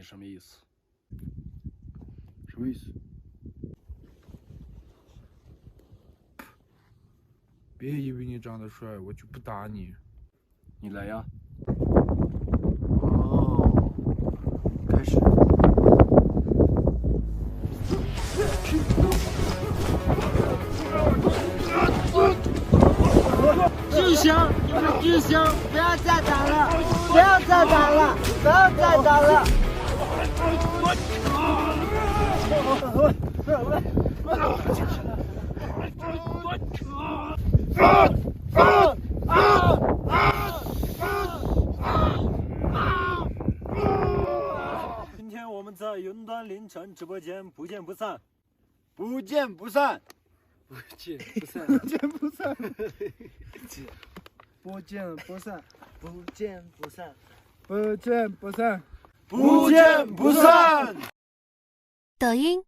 你什么意思？什么意思？别以为你长得帅，我就不打你。你来呀！哦，开始。巨星，你们巨星，不要再打了，不要再打了，不要再打了。今天我们在云端凌晨直播间不见不散，不见不散，不见不散，不见不散，不见不散，不见不散，不见不散，不见不散。抖音。